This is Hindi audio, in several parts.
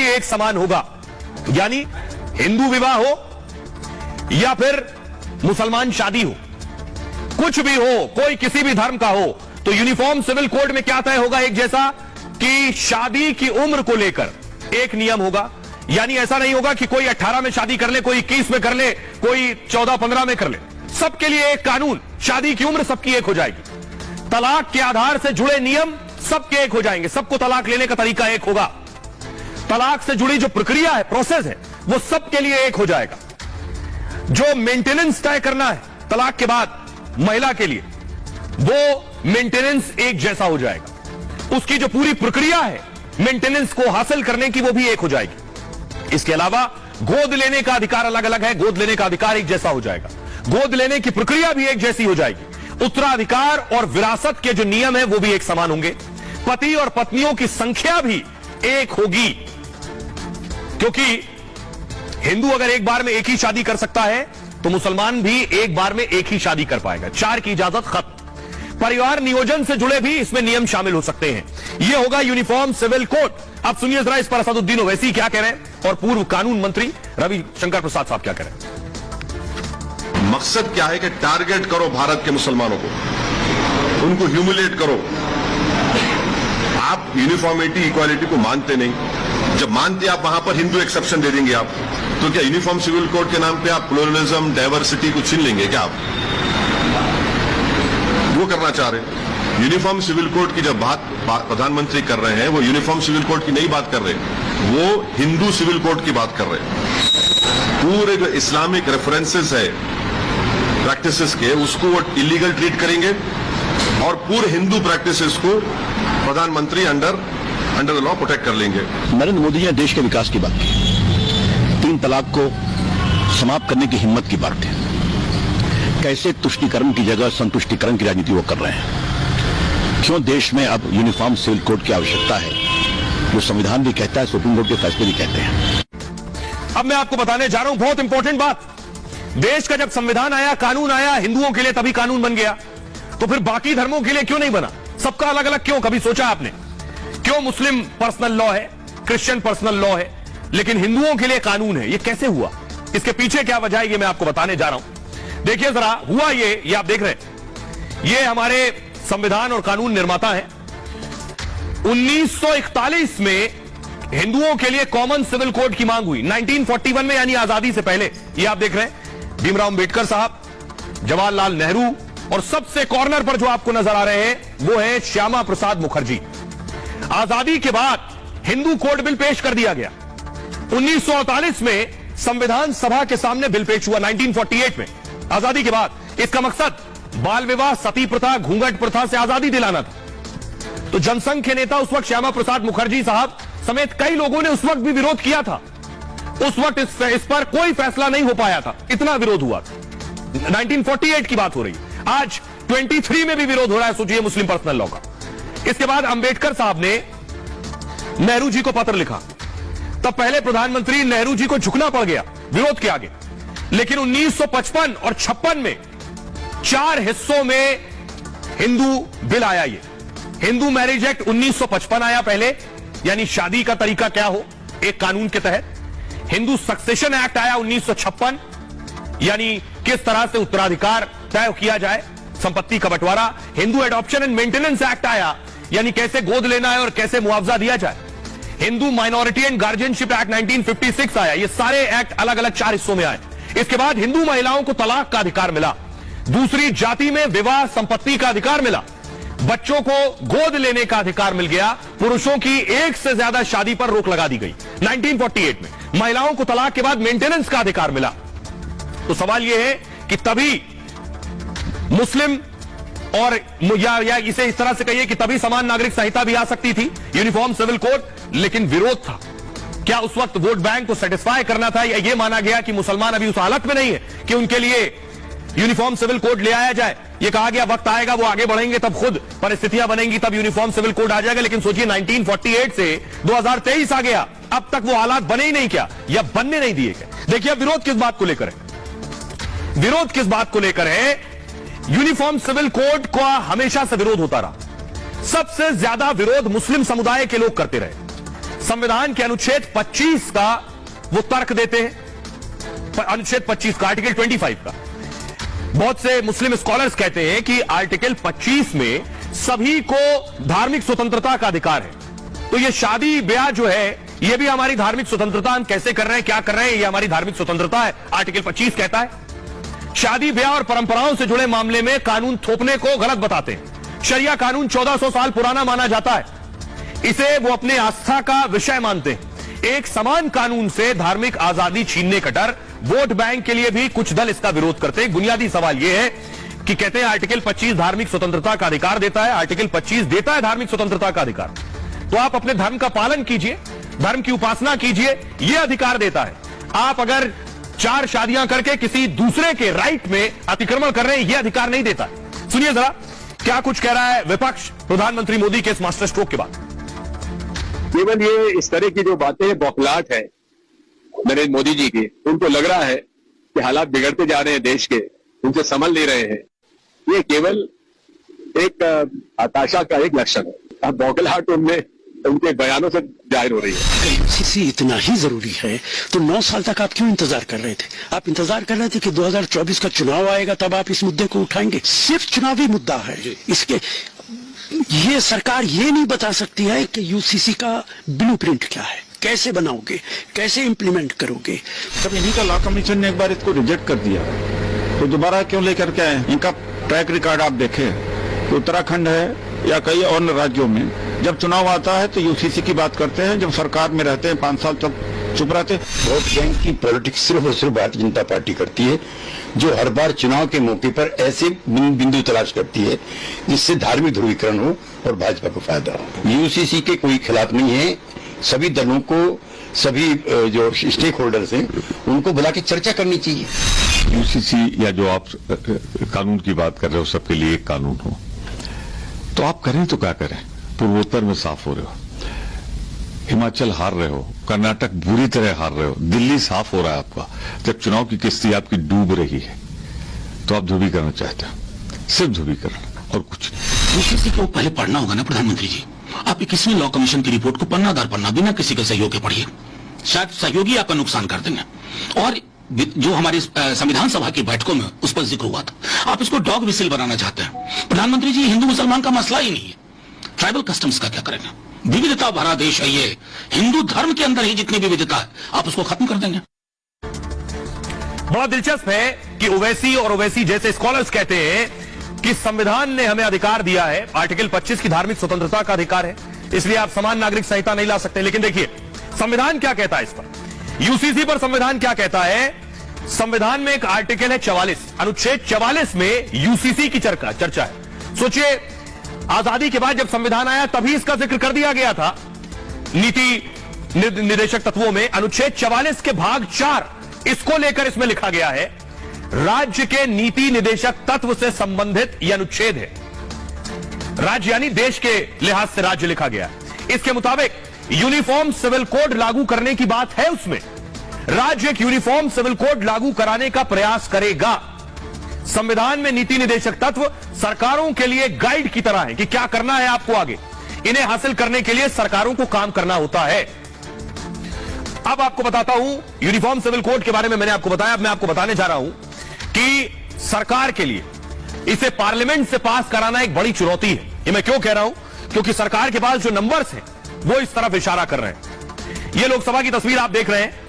एक समान होगा, यानी हिंदू विवाह हो या फिर मुसलमान शादी हो, कुछ भी हो, कोई किसी भी धर्म का हो, तो यूनिफॉर्म सिविल कोड में क्या तय होगा एक जैसा कि शादी की उम्र को लेकर एक नियम होगा। यानी ऐसा नहीं होगा कि कोई 18 में शादी कर ले, कोई 21 में कर ले, कोई 14-15 में कर ले। सबके लिए एक कानून, शादी की उम्र सबकी एक हो जाएगी। तलाक के आधार से जुड़े नियम सबके एक हो जाएंगे, सबको तलाक लेने का तरीका एक होगा। तलाक से जुड़ी जो प्रक्रिया है, प्रोसेस है, वो सबके लिए एक हो जाएगा। जो मेंटेनेंस तय करना है तलाक के बाद महिला के लिए, वो मेंटेनेंस एक जैसा हो जाएगा। उसकी जो पूरी प्रक्रिया है मेंटेनेंस को हासिल करने की, वो भी एक हो जाएगी। इसके अलावा गोद लेने का अधिकार अलग अलग है, गोद लेने का अधिकार एक जैसा हो जाएगा। गोद लेने की प्रक्रिया भी एक जैसी हो जाएगी। उत्तराधिकार और विरासत के जो नियम है वो भी एक समान होंगे। पति और पत्नियों की संख्या भी एक होगी, क्योंकि हिंदू अगर एक बार में एक ही शादी कर सकता है तो मुसलमान भी एक बार में एक ही शादी कर पाएगा। 4 की इजाजत खत्म। परिवार नियोजन से जुड़े भी इसमें नियम शामिल हो सकते हैं। यह होगा यूनिफॉर्म सिविल कोड। अब सुनिए जरा इस पर असदुद्दीन ओवैसी क्या कह रहे हैं और पूर्व कानून मंत्री रविशंकर प्रसाद साहब क्या कह रहे हैं। मकसद क्या है कि टारगेट करो भारत के मुसलमानों को, उनको ह्यूमिलेट करो। आप यूनिफॉर्मिटी इक्वालिटी को मानते नहीं। जब मानते आप, वहां पर हिंदू एक्सेप्शन दे देंगे आप। तो क्या यूनिफॉर्म सिविल कोड के नाम पे आप प्लुरलिज्म, डाइवर्सिटी को छीन लेंगे क्या आप? वो करना चाह रहे हैं। यूनिफॉर्म सिविल कोड की जब बात प्रधानमंत्री कर रहे हैं, वो यूनिफॉर्म सिविल कोड की नहीं बात कर रहे, वो हिंदू सिविल कोड की बात कर रहे हैं। पूरे जो इस्लामिक रेफरेंसेस है प्रैक्टिसेस के, उसको वो इलीगल ट्रीट करेंगे और पूरे हिंदू प्रैक्टिसेस को प्रधानमंत्री अंडर द लॉ प्रोटेक्ट कर लेंगे। नरेंद्र मोदी जी ने देश के विकास की बात की, 3 तलाक को समाप्त करने की हिम्मत की बात है। कैसे तुष्टीकरण की जगह संतुष्टीकरण की राजनीति वो कर रहे हैं। क्यों देश में अब यूनिफॉर्म सिविल कोड की आवश्यकता है, जो संविधान भी कहता है, सुप्रीम कोर्ट के फैसले भी कहते हैं। अब मैं आपको बताने जा रहा हूं बहुत इंपॉर्टेंट बात। देश का जब संविधान आया, कानून आया, हिंदुओं के लिए तभी कानून बन गया, तो फिर बाकी धर्मों के लिए क्यों नहीं बना? सबका अलग अलग क्यों? कभी सोचा आपने? क्यों मुस्लिम पर्सनल लॉ है, क्रिश्चियन पर्सनल लॉ है, लेकिन हिंदुओं के लिए कानून है? ये कैसे हुआ? इसके पीछे क्या वजह है, ये मैं आपको बताने जा रहा हूं। देखिए जरा, हुआ ये आप देख रहे हैं, ये हमारे संविधान और कानून निर्माता हैं। 1941 में हिंदुओं के लिए कॉमन सिविल कोड की मांग हुई। 1941 में, यानी आजादी से पहले। ये आप देख रहे हैं, भीमराव अंबेडकर साहब, जवाहरलाल नेहरू, और सबसे कॉर्नर पर जो आपको नजर आ रहे हैं वो है श्यामा प्रसाद मुखर्जी। आजादी के बाद हिंदू कोड बिल पेश कर दिया गया। 1948 में संविधान सभा के सामने बिल पेश हुआ, 1948 में, आजादी के बाद। इसका मकसद बाल विवाह, सती प्रथा, घूंघट प्रथा से आजादी दिलाना था। तो जनसंघ के नेता उस वक्त श्यामा प्रसाद मुखर्जी साहब समेत कई लोगों ने उस वक्त भी विरोध किया था। उस वक्त इस पर कोई फैसला नहीं हो पाया था, इतना विरोध हुआ था। 1948 की बात हो रही है। आज 23 में भी विरोध हो रहा है, सोचिए, मुस्लिम पर्सनल लॉ का। इसके बाद अंबेडकर साहब ने नेहरू जी को पत्र लिखा। तब पहले प्रधानमंत्री नेहरू जी को झुकना पड़ गया विरोध के आगे। लेकिन 1955 और 56 में 4 हिस्सों में हिंदू बिल आया। ये हिंदू मैरिज एक्ट 1955 आया पहले, यानी शादी का तरीका क्या हो एक कानून के तहत। हिंदू सक्सेशन एक्ट आया 1956, यानी किस तरह से उत्तराधिकार तय किया जाए, संपत्ति का बंटवारा। Hindu adoption and maintenance act आया, यानी कैसे गोद लेना है और कैसे मुआवजा दिया जाए। Hindu minority and guardianship act 1956 आया। ये सारे एक्ट अलग अलग 4 हिस्सों में आए। इसके बाद हिंदू महिलाओं को तलाक का अधिकार मिला, दूसरी जाति में विवाह संपत्ति का अधिकार मिला, बच्चों को गोद लेने का अधिकार मिल गया, पुरुषों की 1 से ज्यादा शादी पर रोक लगा दी गई 1948 में। महिलाओं को तलाक के बाद मेंटेनेंस का अधिकार मिला। तो सवाल यह है कि तभी मुस्लिम और या इसे इस तरह से कहिए कि तभी समान नागरिक संहिता भी आ सकती थी, यूनिफॉर्म सिविल कोड, लेकिन विरोध था। क्या उस वक्त वोट बैंक को सेटिस्फाई करना था, या यह माना गया कि मुसलमान अभी उस हालत में नहीं है कि उनके लिए यूनिफॉर्म सिविल कोड ले आया जाए? यह कहा गया वक्त आएगा, वो आगे बढ़ेंगे, तब खुद परिस्थितियां बनेंगी, तब यूनिफॉर्म सिविल कोड आ जाएगा। लेकिन सोचिए, 1948 से 2023 आ गया, अब तक वो हालात बने ही नहीं क्या, या बनने नहीं दिए गए। देखिए विरोध किस बात को लेकर है, विरोध किस बात को लेकर है। यूनिफॉर्म सिविल कोड का हमेशा से विरोध होता रहा। सबसे ज्यादा विरोध मुस्लिम समुदाय के लोग करते रहे। संविधान के अनुच्छेद 25 का वो तर्क देते हैं, अनुच्छेद 25 का, आर्टिकल 25 का। बहुत से मुस्लिम स्कॉलर्स कहते हैं कि आर्टिकल 25 में सभी को धार्मिक स्वतंत्रता का अधिकार है। तो ये शादी ब्याह जो है, ये भी हमारी धार्मिक स्वतंत्रता, हम कैसे कर रहे हैं, क्या कर रहे हैं, ये हमारी धार्मिक स्वतंत्रता है, आर्टिकल 25 कहता है। शादी ब्याह और परंपराओं से जुड़े मामले में कानून थोपने को गलत बताते हैं। शरिया कानून 1400 साल पुराना माना जाता है, इसे वो अपने आस्था का विषय मानते हैं। एक समान कानून से धार्मिक आजादी छीनने का डर, वोट बैंक के लिए भी कुछ दल इसका विरोध करते हैं। बुनियादी सवाल यह है कि कहते हैं आर्टिकल 25 धार्मिक स्वतंत्रता का अधिकार देता है, आर्टिकल 25 देता है धार्मिक स्वतंत्रता का अधिकार, तो आप अपने धर्म का पालन कीजिए, धर्म की उपासना कीजिए, यह अधिकार देता है। आप अगर 4 शादियां करके किसी दूसरे के राइट में अतिक्रमण कर रहे हैं, यह अधिकार नहीं देता। सुनिए जरा क्या कुछ कह रहा है विपक्ष प्रधानमंत्री मोदी के इस मास्टर स्ट्रोक के बाद। केवल ये इस तरह की जो बातें बौखलाहट है नरेंद्र मोदी जी की, उनको लग रहा है कि हालात बिगड़ते जा रहे हैं देश के, उनसे संभल नहीं रहे हैं, ये केवल एक हताशा का एक लक्षण है। अब बौखलाहट उनमें उनके बयानों से जाहिर हो रही है। यूसीसी इतना ही जरूरी है तो 9 साल तक आप क्यों इंतजार कर रहे थे? आप इंतजार कर रहे थे कि 2024 का चुनाव आएगा तब आप इस मुद्दे को उठाएंगे। सिर्फ चुनावी मुद्दा है इसके। ये सरकार ये नहीं बता सकती है कि यूसीसी का ब्लूप्रिंट क्या है, कैसे बनाओगे, कैसे इंप्लीमेंट करोगे। जब इन्हीं का लॉ कमीशन ने एक बार इसको रिजेक्ट कर दिया तो दोबारा क्यों लेकर के आए? इनका ट्रैक रिकॉर्ड आप देखें तो उत्तराखंड है या कई और राज्यों में जब चुनाव आता है तो यूसीसी की बात करते हैं, जब सरकार में रहते हैं 5 साल तक चुप रहते। वोट बैंक की पॉलिटिक्स सिर्फ और सिर्फ भारतीय जनता पार्टी करती है, जो हर बार चुनाव के मौके पर ऐसे बिंदु तलाश करती है जिससे धार्मिक ध्रुवीकरण हो और भाजपा को फायदा हो। यूसीसी के कोई खिलाफ नहीं है, सभी दलों को, सभी जो स्टेक होल्डर्स हैं उनको बुला के चर्चा करनी चाहिए। यूसीसी या जो आप कानून की बात कर रहे हो, सबके लिए एक कानून हो, तो आप करें तो क्या करें? पूर्वोत्तर में साफ हो रहे हो, हिमाचल हार रहे हो, कर्नाटक बुरी तरह हार रहे हो, दिल्ली साफ हो रहा है आपका। जब चुनाव की किस्ती आपकी डूब रही है तो आप ध्रुवीकरण चाहते हो, सिर्फ ध्रुवीकरण और कुछ नहीं। यूसीसी को पहले पढ़ना होगा ना प्रधानमंत्री जी। आप 21वें लॉ कमीशन की रिपोर्ट को पन्ना दर पन्ना बिना किसी के सहयोग के पढ़िए, शायद सहयोगी आपका नुकसान कर देंगे। और जो हमारी संविधान सभा की बैठकों में उस पर जिक्र हुआ था, आप इसको डॉग विसिल बनाना चाहते हैं। प्रधानमंत्री जी, हिंदू मुसलमान का मसला ही नहीं है, ट्राइबल कस्टम्स का क्या करेंगे? विविधता भरा देश है ये, हिंदू धर्म के अंदर ही जितनी भी विविधता है आप उसको खत्म कर देंगे। बड़ा दिलचस्प है कि ओवैसी और ओवैसी जैसे स्कॉलर्स कहते हैं कि संविधान ने हमें अधिकार दिया है, आर्टिकल 25 की धार्मिक स्वतंत्रता का अधिकार है, इसलिए आप समान नागरिक संहिता नहीं ला सकते। लेकिन देखिए संविधान क्या कहता है इस पर, यूसीसी पर संविधान क्या कहता है। संविधान में एक आर्टिकल है 44, अनुच्छेद 44 में यूसीसी की चर्चा है। सोचिए, आजादी के बाद जब संविधान आया तभी इसका जिक्र कर दिया गया था नीति निर्देशक तत्वों में। अनुच्छेद 44 के भाग 4 इसको लेकर इसमें लिखा गया है, राज्य के नीति निदेशक तत्व से संबंधित यह अनुच्छेद है। राज्य यानी देश के लिहाज से राज्य लिखा गया है। इसके मुताबिक यूनिफॉर्म सिविल कोड लागू करने की बात है उसमें। राज्य एक यूनिफॉर्म सिविल कोड लागू कराने का प्रयास करेगा। संविधान में नीति निदेशक तत्व सरकारों के लिए गाइड की तरह है कि क्या करना है आपको आगे। इन्हें हासिल करने के लिए सरकारों को काम करना होता है। अब आपको बताता हूं यूनिफॉर्म सिविल कोड के बारे में, मैंने आपको बताया, अब मैं आपको बताने जा रहा हूं कि सरकार के लिए इसे पार्लियामेंट से पास कराना एक बड़ी चुनौती है। ये मैं क्यों कह रहा हूं? क्योंकि सरकार के पास जो नंबर्स हैं वो इस तरफ इशारा कर रहे हैं। ये लोकसभा की तस्वीर आप देख रहे हैं।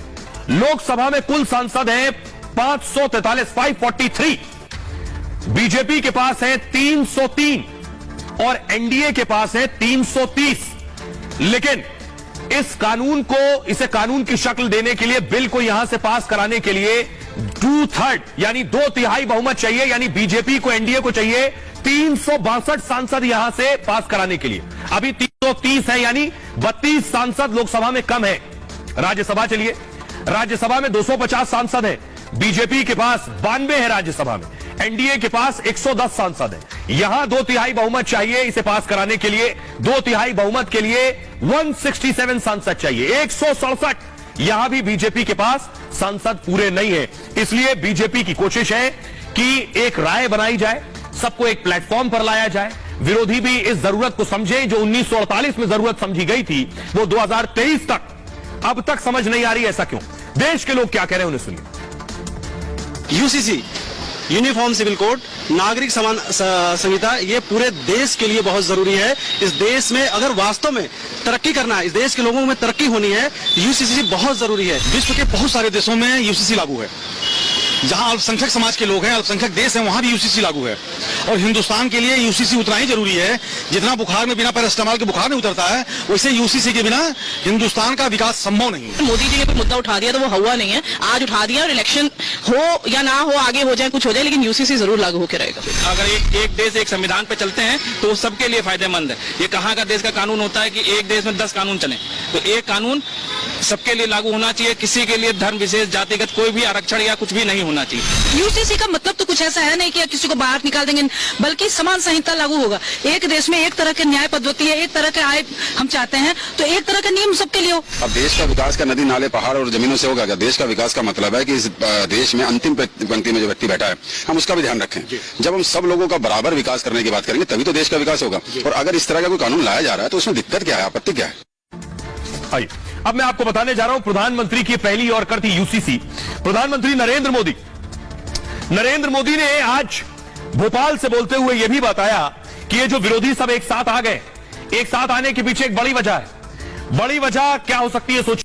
लोकसभा में कुल सांसद हैं 543, 543। बीजेपी के पास है 303 और एनडीए के पास है 330। लेकिन इस कानून को, इसे कानून की शक्ल देने के लिए, बिल को यहां से पास कराने के लिए 2/3 यानी 2/3 बहुमत चाहिए। यानी बीजेपी को, एनडीए को चाहिए 362 सांसद यहां से पास कराने के लिए। अभी 330 है, यानी 32 सांसद लोकसभा में कम है। राज्यसभा चलिए, राज्यसभा में 250 सांसद हैं, बीजेपी के पास 92 है राज्यसभा में, एनडीए के पास 110 सांसद हैं। यहां 2/3 बहुमत चाहिए इसे पास कराने के लिए। 2/3 बहुमत के लिए 167 सांसद चाहिए, 167। यहां भी बीजेपी के पास सांसद पूरे नहीं है। इसलिए बीजेपी की कोशिश है कि एक राय बनाई जाए, सबको एक प्लेटफॉर्म पर लाया जाए, विरोधी भी इस जरूरत को समझें जो 1948 में जरूरत समझी गई थी, वो 2023 तक अब तक समझ नहीं आ रही। ऐसा क्यों? देश के लोग क्या कह रहे हैं, उन्हें सुनिए। यूसीसी, यूनिफॉर्म सिविल कोड, नागरिक समान संहिता, ये पूरे देश के लिए बहुत जरूरी है। इस देश में अगर वास्तव में तरक्की करना है, इस देश के लोगों में तरक्की होनी है, यूसीसी बहुत जरूरी है। विश्व के बहुत सारे देशों में यूसीसी लागू है। जहां अल्पसंख्यक समाज के लोग हैं, अल्पसंख्यक देश हैं, वहां भी यूसीसी लागू है। और हिंदुस्तान के लिए यूसीसी उतना ही जरूरी है जितना बुखार में बिना पैरास्टामोल के बुखार नहीं उतरता है, वैसे यूसीसी के बिना हिंदुस्तान का विकास संभव नहीं है। मोदी जी ने कोई मुद्दा उठा दिया तो वो हुआ नहीं है, आज उठा दिया और इलेक्शन हो या ना हो, आगे हो जाए कुछ हो जाए, लेकिन यूसीसी जरूर लागू होकर रहेगा। अगर एक देश एक संविधान पे चलते हैं तो वो सबके लिए फायदेमंद है। ये कहाँ का देश का कानून होता है कि एक देश में 10 कानून चले, तो एक कानून सबके लिए लागू होना चाहिए। किसी के लिए धर्म विशेष, जातिगत कोई भी आरक्षण या कुछ भी नहीं होना चाहिए। यूसीसी का मतलब तो कुछ ऐसा है नहीं कि किसी को बाहर निकाल देंगे, बल्कि समान संहिता लागू होगा। एक देश में एक तरह के न्याय पद्धति है, एक तरह के आय हम चाहते हैं, तो एक तरह का नियम सबके लिए हो। अब देश का विकास का नदी नाले पहाड़ और जमीनों से होगा क्या? देश का विकास का मतलब है कि इस देश में अंतिम पंक्ति में जो व्यक्ति बैठा है, हम उसका भी ध्यान रखें। जब हम सब लोगों का बराबर विकास करने की बात करेंगे तभी तो देश का विकास होगा। और अगर इस तरह का कोई कानून लाया जा रहा है तो उसमें दिक्कत क्या है, आपत्ति क्या है? आइए अब मैं आपको बताने जा रहा हूं प्रधानमंत्री की पहली और करती यूसीसी। प्रधानमंत्री नरेंद्र मोदी ने आज भोपाल से बोलते हुए यह भी बताया कि ये जो विरोधी सब एक साथ आ गए, एक साथ आने के पीछे एक बड़ी वजह है। बड़ी वजह क्या हो सकती है, सोचिए।